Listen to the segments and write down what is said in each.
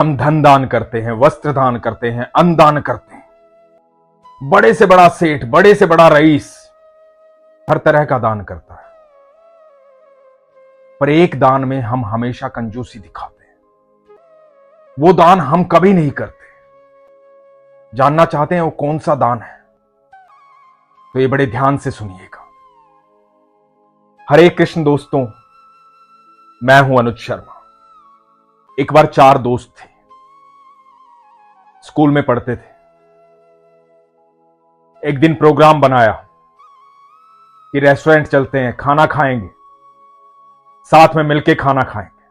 हम धन दान करते हैं, वस्त्र दान करते हैं, अन्न दान करते हैं। बड़े से बड़ा सेठ, बड़े से बड़ा रईस हर तरह का दान करता है, पर एक दान में हम हमेशा कंजूसी दिखाते हैं। वो दान हम कभी नहीं करते। जानना चाहते हैं वो कौन सा दान है? तो ये बड़े ध्यान से सुनिएगा। हरे कृष्ण दोस्तों, मैं हूं अनुज शर्मा। एक बार 4 दोस्त थे, स्कूल में पढ़ते थे। एक दिन प्रोग्राम बनाया कि रेस्टोरेंट चलते हैं, खाना खाएंगे, साथ में मिलके खाना खाएंगे।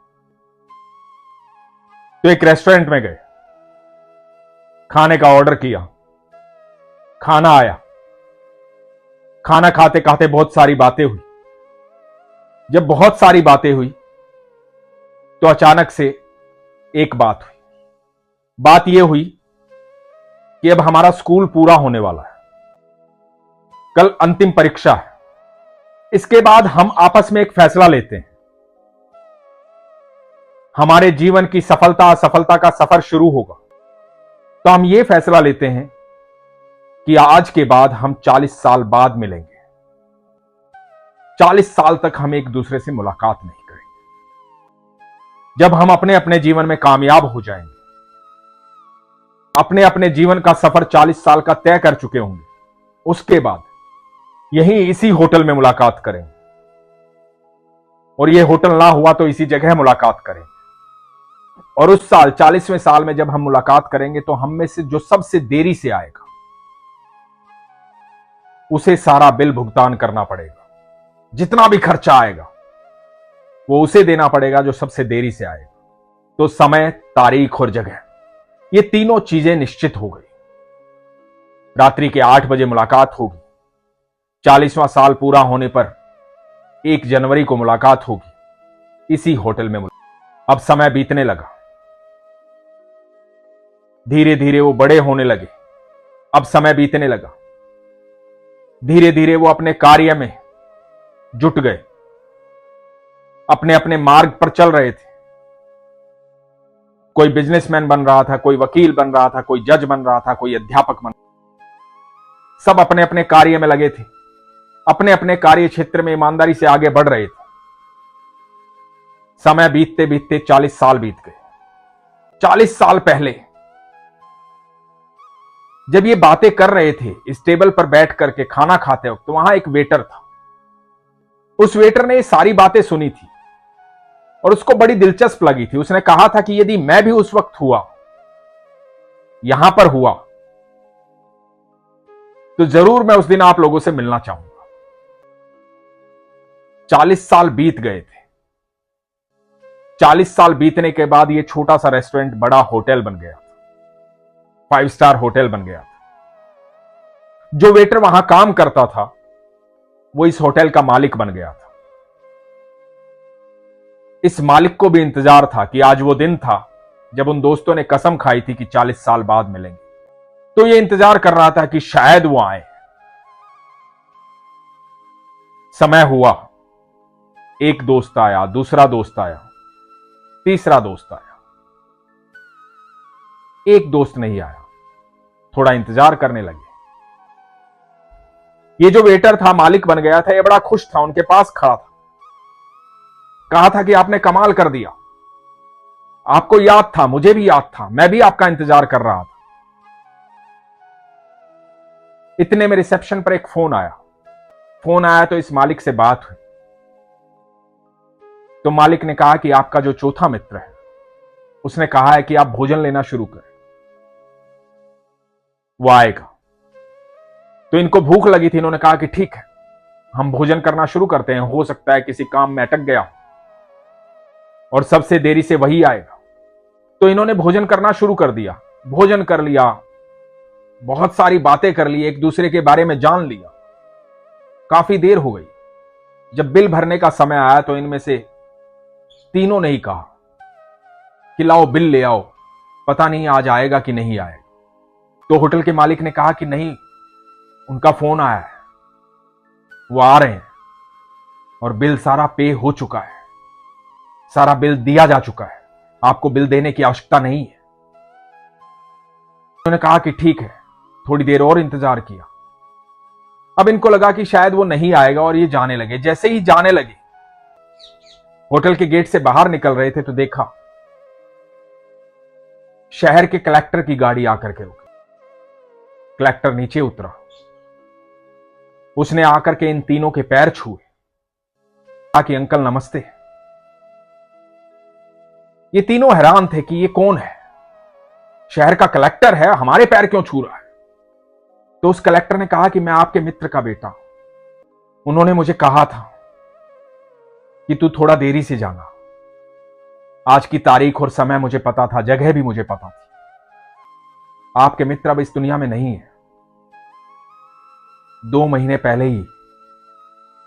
तो एक रेस्टोरेंट में गए, खाने का ऑर्डर किया, खाना आया। खाना खाते खाते बहुत सारी बातें हुई। जब बहुत सारी बातें हुई तो अचानक से एक बात हुई। बात यह हुई कि अब हमारा स्कूल पूरा होने वाला है, कल अंतिम परीक्षा है। इसके बाद हम आपस में एक फैसला लेते हैं। हमारे जीवन की सफलता असफलता का सफर शुरू होगा। तो हम ये फैसला लेते हैं कि आज के बाद हम 40 साल बाद मिलेंगे। 40 साल तक हम एक दूसरे से मुलाकात नहीं करेंगे। जब हम अपने अपने जीवन में कामयाब हो जाएंगे, अपने अपने जीवन का सफर 40 साल का तय कर चुके होंगे, उसके बाद यहीं इसी होटल में मुलाकात करेंगे। और यह होटल ना हुआ तो इसी जगह मुलाकात करेंगे। और उस साल 40वें साल में जब हम मुलाकात करेंगे तो हम में से जो सबसे देरी से आएगा उसे सारा बिल भुगतान करना पड़ेगा। जितना भी खर्चा आएगा वो उसे देना पड़ेगा जो सबसे देरी से आएगा। तो समय, तारीख और जगह, ये तीनों चीजें निश्चित हो गई। रात्रि के 8 बजे मुलाकात होगी। 40वां साल पूरा होने पर 1 जनवरी को मुलाकात होगी इसी होटल में। अब समय बीतने लगा, धीरे धीरे वो बड़े होने लगे। अब समय बीतने लगा, धीरे धीरे वो अपने कार्य में जुट गए, अपने अपने मार्ग पर चल रहे थे। कोई बिजनेसमैन बन रहा था, कोई वकील बन रहा था, कोई जज बन रहा था, कोई अध्यापक बन। सब अपने अपने कार्य में लगे थे, अपने अपने कार्य क्षेत्र में ईमानदारी से आगे बढ़ रहे थे। समय बीतते बीतते 40 साल बीत गए। 40 साल पहले जब ये बातें कर रहे थे, इस टेबल पर बैठ करके खाना खाते वक्त, तो वहां एक वेटर था। उस वेटर ने ये सारी बातें सुनी थी और उसको बड़ी दिलचस्प लगी थी। उसने कहा था कि यदि मैं भी उस वक्त हुआ, यहां पर हुआ, तो जरूर मैं उस दिन आप लोगों से मिलना चाहूंगा। 40 साल बीत गए थे। 40 साल बीतने के बाद यह छोटा सा रेस्टोरेंट बड़ा होटल बन गया था, 5 स्टार होटल बन गया था। जो वेटर वहां काम करता था वो इस होटल का मालिक बन गया था। इस मालिक को भी इंतजार था कि आज वो दिन था जब उन दोस्तों ने कसम खाई थी कि 40 साल बाद मिलेंगे। तो ये इंतजार कर रहा था कि शायद वो आए। समय हुआ, एक दोस्त आया, दूसरा दोस्त आया, तीसरा दोस्त आया। एक दोस्त नहीं आया। थोड़ा इंतजार करने लगे। ये जो वेटर था, मालिक बन गया था, ये बड़ा खुश था, उनके पास खड़ा था। कहा था कि आपने कमाल कर दिया, आपको याद था, मुझे भी याद था, मैं भी आपका इंतजार कर रहा था। इतने में रिसेप्शन पर एक फोन आया। फोन आया तो इस मालिक से बात हुई। तो मालिक ने कहा कि आपका जो चौथा मित्र है उसने कहा है कि आप भोजन लेना शुरू करें, वो आएगा। तो इनको भूख लगी थी। इन्होंने कहा कि ठीक है, हम भोजन करना शुरू करते हैं, हो सकता है किसी काम में अटक गया और सबसे देरी से वही आएगा। तो इन्होंने भोजन करना शुरू कर दिया। भोजन कर लिया, बहुत सारी बातें कर ली, एक दूसरे के बारे में जान लिया। काफी देर हो गई। जब बिल भरने का समय आया तो इनमें से तीनों ने ही कहा कि लाओ बिल ले आओ, पता नहीं आज आएगा कि नहीं आएगा। तो होटल के मालिक ने कहा कि नहीं, उनका फोन आया है, वो आ रहे हैं और बिल सारा पे हो चुका है, सारा बिल दिया जा चुका है, आपको बिल देने की आवश्यकता नहीं है। उन्होंने कहा कि ठीक है, थोड़ी देर और इंतजार किया। अब इनको लगा कि शायद वो नहीं आएगा और ये जाने लगे। जैसे ही जाने लगे, होटल के गेट से बाहर निकल रहे थे तो देखा शहर के कलेक्टर की गाड़ी आकर के रुकी। कलेक्टर नीचे उतरा, उसने आकर के इन तीनों के पैर छुए, कहा कि अंकल नमस्ते। ये तीनों हैरान थे कि ये कौन है, शहर का कलेक्टर है, हमारे पैर क्यों छू रहा है। तो उस कलेक्टर ने कहा कि मैं आपके मित्र का बेटा हूं, उन्होंने मुझे कहा था कि तू थोड़ा देरी से जाना। आज की तारीख और समय मुझे पता था, जगह भी मुझे पता थी। आपके मित्र अब इस दुनिया में नहीं है। 2 महीने पहले ही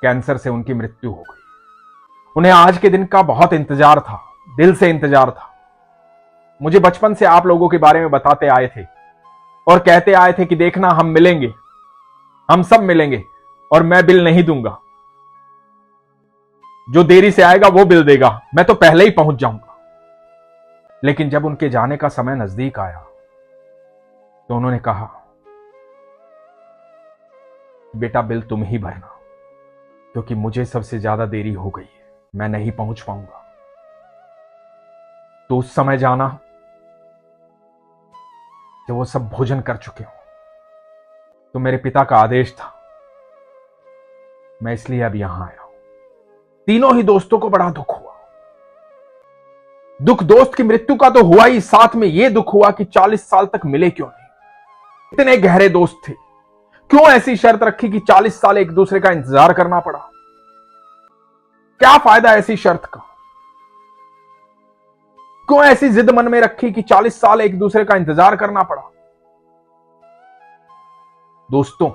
कैंसर से उनकी मृत्यु हो गई। उन्हें आज के दिन का बहुत इंतजार था, दिल से इंतजार था। मुझे बचपन से आप लोगों के बारे में बताते आए थे और कहते आए थे कि देखना हम मिलेंगे, हम सब मिलेंगे और मैं बिल नहीं दूंगा। जो देरी से आएगा वो बिल देगा, मैं तो पहले ही पहुंच जाऊंगा। लेकिन जब उनके जाने का समय नजदीक आया तो उन्होंने कहा, बेटा बिल तुम ही भरना, क्योंकि मुझे सबसे ज्यादा देरी हो गई है, मैं नहीं पहुंच पाऊंगा। तो उस समय जाना जब वो सब भोजन कर चुके हो। तो मेरे पिता का आदेश था, मैं इसलिए अब यहां आया हूं। तीनों ही दोस्तों को बड़ा दुख हुआ। दुख दोस्त की मृत्यु का तो हुआ ही, साथ में यह दुख हुआ कि 40 साल तक मिले क्यों नहीं। इतने गहरे दोस्त थे, क्यों ऐसी शर्त रखी कि 40 साल एक दूसरे का इंतजार करना पड़ा। क्या फायदा ऐसी शर्त का। क्यों ऐसी जिद मन में रखी कि 40 साल एक दूसरे का इंतजार करना पड़ा। दोस्तों,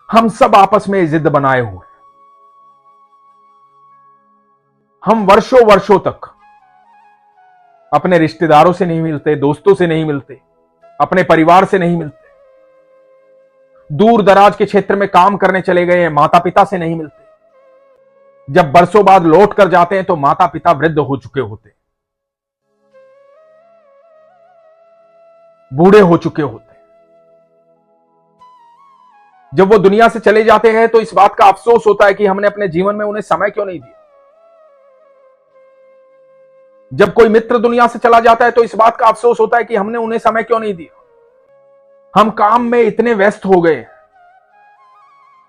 हम सब आपस में जिद बनाए हुए, हम वर्षों वर्षों तक अपने रिश्तेदारों से नहीं मिलते, दोस्तों से नहीं मिलते, अपने परिवार से नहीं मिलते, दूर दराज के क्षेत्र में काम करने चले गए हैं, माता पिता से नहीं मिलते। जब बरसों बाद लौट कर जाते हैं तो माता पिता वृद्ध हो चुके होते, बूढ़े हो चुके होते। जब वो दुनिया से चले जाते हैं तो इस बात का अफसोस होता है कि हमने अपने जीवन में उन्हें समय क्यों नहीं दिया। जब कोई मित्र दुनिया से चला जाता है तो इस बात का अफसोस होता है कि हमने उन्हें समय क्यों नहीं दिया। हम काम में इतने व्यस्त हो गए,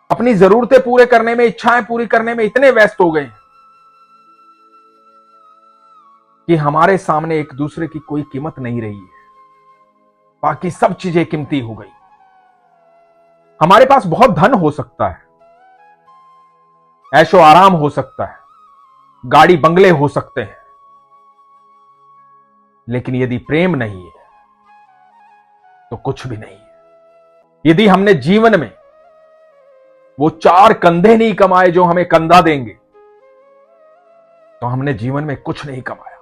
अपनी जरूरतें पूरे करने में, इच्छाएं पूरी करने में इतने व्यस्त हो गए कि हमारे सामने एक दूसरे की कोई कीमत नहीं रही है। बाकी सब चीजें कीमती हो गई। हमारे पास बहुत धन हो सकता है, ऐशो आराम हो सकता है, गाड़ी बंगले हो सकते हैं, लेकिन यदि प्रेम नहीं है तो कुछ भी नहीं है। यदि हमने जीवन में वो 4 कंधे नहीं कमाए जो हमें कंधा देंगे, तो हमने जीवन में कुछ नहीं कमाया।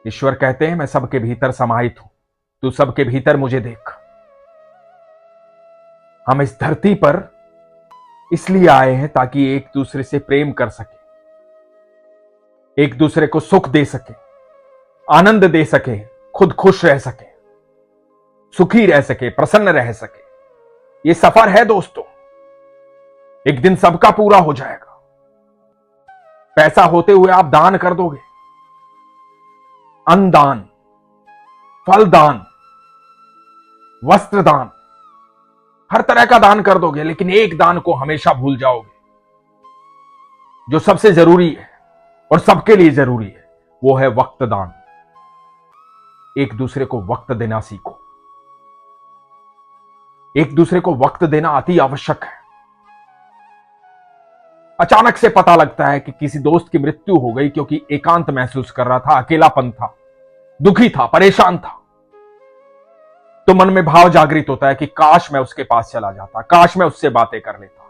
ईश्वर कहते हैं, मैं सबके भीतर समाहित हूं, तू सबके भीतर मुझे देख। हम इस धरती पर इसलिए आए हैं ताकि एक दूसरे से प्रेम कर सके, एक दूसरे को सुख दे सके, आनंद दे सके, खुद खुश रह सके, सुखी रह सके, प्रसन्न रह सके। ये सफर है दोस्तों, एक दिन सबका पूरा हो जाएगा। पैसा होते हुए आप दान कर दोगे, अन्नदान, फलदान, वस्त्रदान, हर तरह का दान कर दोगे, लेकिन एक दान को हमेशा भूल जाओगे जो सबसे जरूरी है और सबके लिए जरूरी है, वो है वक्त दान। एक दूसरे को वक्त देना सीखो। एक दूसरे को वक्त देना अति आवश्यक है। अचानक से पता लगता है कि किसी दोस्त की मृत्यु हो गई क्योंकि एकांत महसूस कर रहा था, अकेलापन था, दुखी था, परेशान था। तो मन में भाव जागृत होता है कि काश मैं उसके पास चला जाता, काश मैं उससे बातें कर लेता।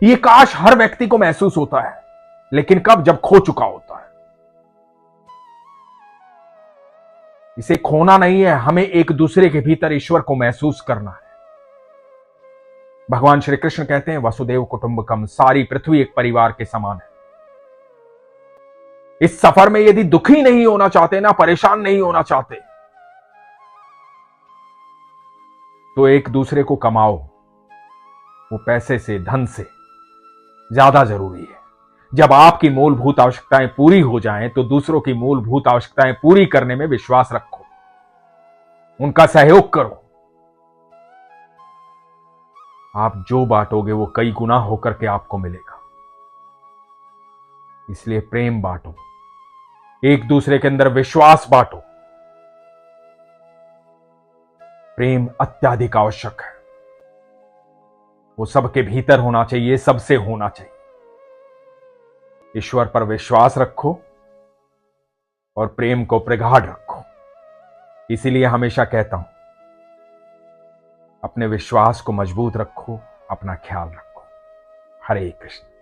यह काश हर व्यक्ति को महसूस होता है, लेकिन कब? जब खो चुका होता है। इसे खोना नहीं है, हमें एक दूसरे के भीतर ईश्वर को महसूस करना है। भगवान श्री कृष्ण कहते हैं, वसुदेव कुटुंबकम, सारी पृथ्वी एक परिवार के समान है। इस सफर में यदि दुखी नहीं होना चाहते ना, परेशान नहीं होना चाहते, तो एक दूसरे को कमाओ, वो पैसे से, धन से ज्यादा जरूरी है। जब आपकी मूलभूत आवश्यकताएं पूरी हो जाएं तो दूसरों की मूलभूत आवश्यकताएं पूरी करने में विश्वास रखो, उनका सहयोग करो। आप जो बांटोगे वो कई गुना होकर के आपको मिलेगा। इसलिए प्रेम बांटो, एक दूसरे के अंदर विश्वास बांटो। प्रेम अत्याधिक आवश्यक है, वो सबके भीतर होना चाहिए, सबसे होना चाहिए। ईश्वर पर विश्वास रखो और प्रेम को प्रगाढ़ रखो। इसीलिए हमेशा कहता हूं, अपने विश्वास को मजबूत रखो, अपना ख्याल रखो। हरे कृष्ण।